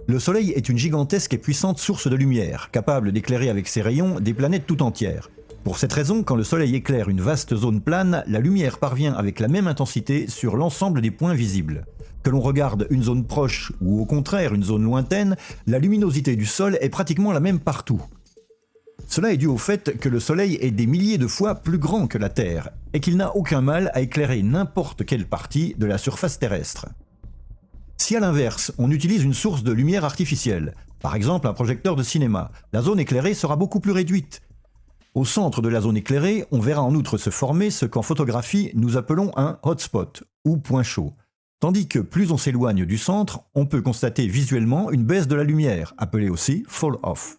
Le Soleil est une gigantesque et puissante source de lumière, capable d'éclairer avec ses rayons des planètes tout entières. Pour cette raison, quand le Soleil éclaire une vaste zone plane, la lumière parvient avec la même intensité sur l'ensemble des points visibles. Que l'on regarde une zone proche ou au contraire une zone lointaine, la luminosité du sol est pratiquement la même partout. Cela est dû au fait que le Soleil est des milliers de fois plus grand que la Terre et qu'il n'a aucun mal à éclairer n'importe quelle partie de la surface terrestre. Si à l'inverse, on utilise une source de lumière artificielle, par exemple un projecteur de cinéma, la zone éclairée sera beaucoup plus réduite. Au centre de la zone éclairée, on verra en outre se former ce qu'en photographie nous appelons un hotspot ou point chaud. Tandis que plus on s'éloigne du centre, on peut constater visuellement une baisse de la lumière, appelée aussi fall off.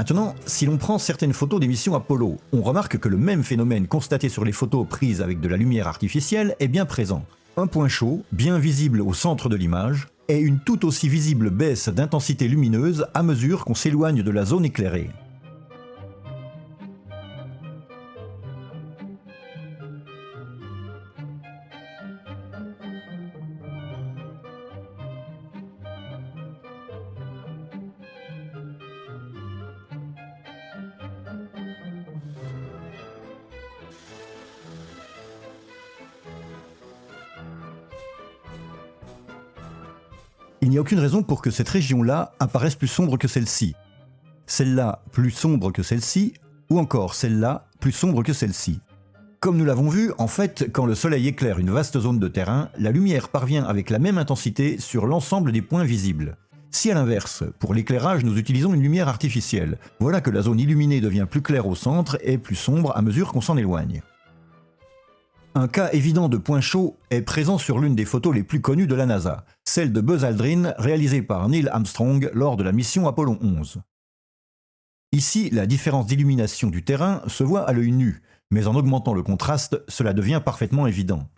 Maintenant, si l'on prend certaines photos des missions Apollo, on remarque que le même phénomène constaté sur les photos prises avec de la lumière artificielle est bien présent. Un point chaud, bien visible au centre de l'image, et une tout aussi visible baisse d'intensité lumineuse à mesure qu'on s'éloigne de la zone éclairée. Il n'y a aucune raison pour que cette région-là apparaisse plus sombre que celle-ci. Celle-là plus sombre que celle-ci, ou encore celle-là plus sombre que celle-ci. Comme nous l'avons vu, en fait, quand le Soleil éclaire une vaste zone de terrain, la lumière parvient avec la même intensité sur l'ensemble des points visibles. Si à l'inverse, pour l'éclairage, nous utilisons une lumière artificielle, voilà que la zone illuminée devient plus claire au centre et plus sombre à mesure qu'on s'en éloigne. Un cas évident de point chaud est présent sur l'une des photos les plus connues de la NASA, celle de Buzz Aldrin réalisée par Neil Armstrong lors de la mission Apollo 11. Ici, la différence d'illumination du terrain se voit à l'œil nu, mais en augmentant le contraste, cela devient parfaitement évident.